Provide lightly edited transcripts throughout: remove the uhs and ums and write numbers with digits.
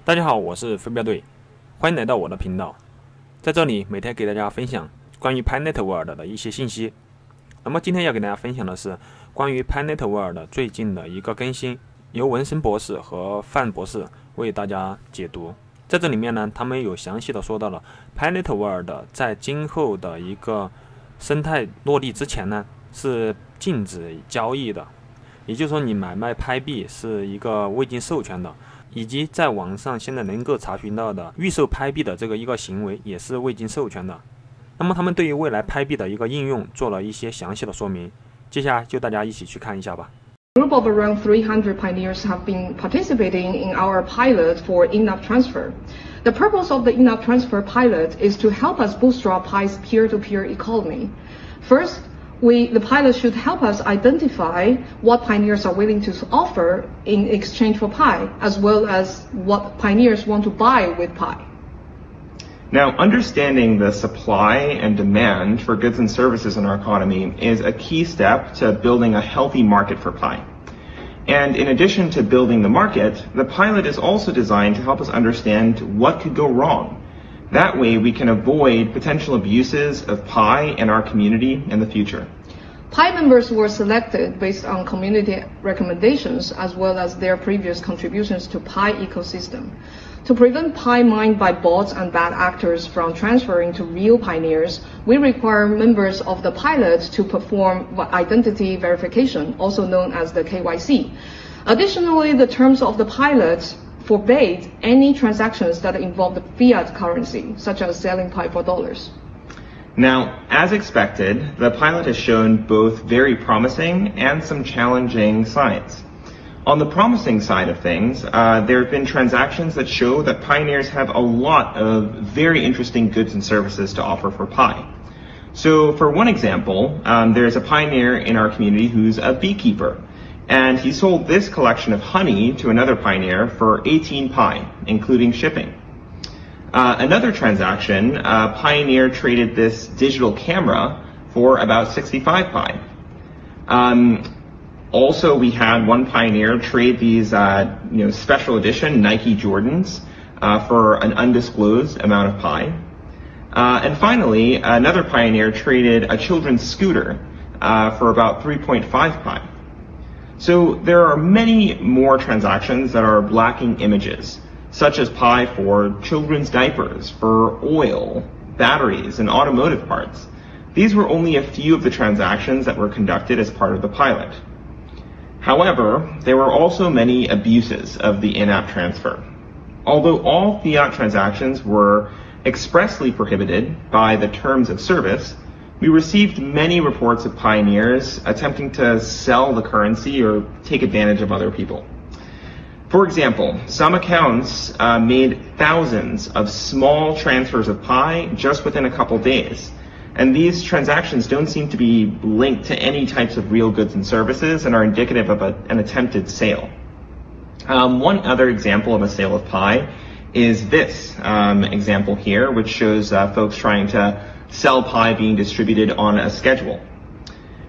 大家好，我是飞镖队，欢迎来到我的频道。在这里每天给大家分享关于 Pi Network 的一些信息。那么今天要给大家分享的是关于 Pi Network 最近的一个更新，由文森博士和范博士为大家解读。在这里面呢，他们有详细的说到了 Pi Network 在今后的一个生态落地之前呢，是禁止交易的，也就是说你买卖拍币是一个未经授权的，以及在网上现在能够查询到的预售拍币的这个一个行为也是未经授权的。那么他们对于未来拍币的一个应用做了一些详细的说明，接下来就大家一起去看一下吧。A group of around 300 pioneers have been participating in our pilot for in-app transfer. The purpose of the in-app transfer pilot is to help us bootstrap Pi's peer-to-peer economy. First, the pilot should help us identify what pioneers are willing to offer in exchange for Pi, as well as what pioneers want to buy with Pi. Now, understanding the supply and demand for goods and services in our economy is a key step to building a healthy market for Pi. And in addition to building the market, the pilot is also designed to help us understand what could go wrong. That way we can avoid potential abuses of Pi in our community in the future. Pi members were selected based on community recommendations as well as their previous contributions to Pi ecosystem. To prevent Pi mined by bots and bad actors from transferring to real pioneers, we require members of the pilot to perform identity verification, also known as the KYC. Additionally, the terms of the pilot forbade any transactions that involve the fiat currency, such as selling Pi for dollars. Now, as expected, the pilot has shown both very promising and some challenging signs. On the promising side of things, there have been transactions that show that pioneers have a lot of very interesting goods and services to offer for Pi. So for one example, there's a pioneer in our community who's a beekeeper, and he sold this collection of honey to another pioneer for 18 Pi, including shipping. Another transaction, a pioneer traded this digital camera for about 65 Pi. Also, we had one pioneer trade these special edition Nike Jordans for an undisclosed amount of Pi. And finally, another pioneer traded a children's scooter for about 3.5 Pi. So there are many more transactions that are lacking images, such as Pi for children's diapers, for oil, batteries, and automotive parts. These were only a few of the transactions that were conducted as part of the pilot. However, there were also many abuses of the in-app transfer. Although all fiat transactions were expressly prohibited by the terms of service, we received many reports of pioneers attempting to sell the currency or take advantage of other people. For example, some accounts made thousands of small transfers of Pi just within a couple days. And these transactions don't seem to be linked to any types of real goods and services and are indicative of an attempted sale. One other example of a sale of Pi is this example here, which shows folks trying to sell Pi being distributed on a schedule.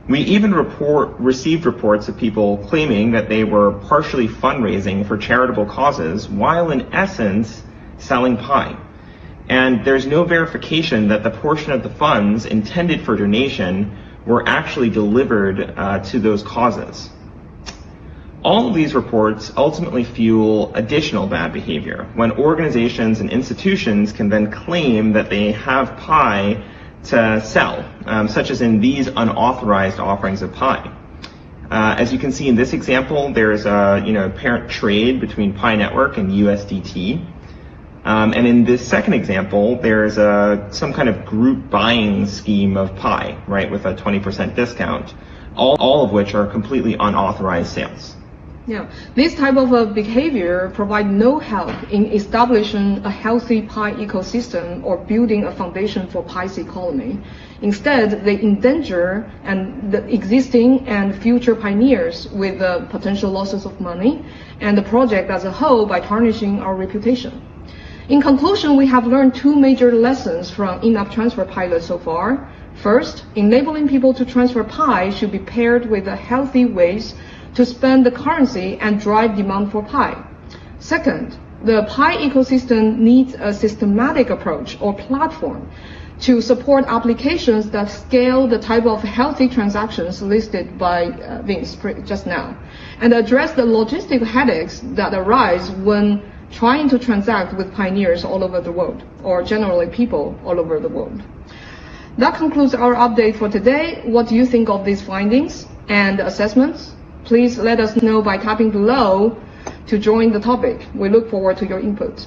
We even received reports of people claiming that they were partially fundraising for charitable causes while in essence selling Pi. And there's no verification that the portion of the funds intended for donation were actually delivered to those causes. All of these reports ultimately fuel additional bad behavior when organizations and institutions can then claim that they have Pi to sell, such as in these unauthorized offerings of Pi. As you can see in this example, there's a apparent trade between Pi Network and USDT. And in this second example, there's some kind of group buying scheme of Pi, right, with a 20% discount, all of which are completely unauthorized sales. Yeah, this type of behavior provides no help in establishing a healthy Pi ecosystem or building a foundation for Pi's economy. Instead, they endanger the existing and future pioneers with potential losses of money and the project as a whole by tarnishing our reputation. In conclusion, we have learned two major lessons from in-app transfer pilot so far. First, enabling people to transfer Pi should be paired with healthy ways to spend the currency and drive demand for Pi. Second, the Pi ecosystem needs a systematic approach or platform to support applications that scale the type of healthy transactions listed by Vince just now, and address the logistic headaches that arise when trying to transact with pioneers all over the world, or generally people all over the world. That concludes our update for today. What do you think of these findings and assessments? Please let us know by tapping below to join the topic. We look forward to your input.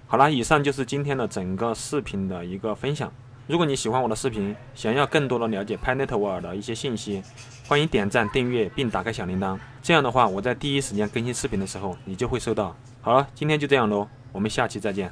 好啦，以上就是今天的整个视频的一个分享。如果你喜欢我的视频，想要更多的了解 Pi Network 的一些信息，欢迎点赞、订阅并打开小铃铛。这样的话，我在第一时间更新视频的时候，你就会收到。好了，今天就这样咯，我们下期再见。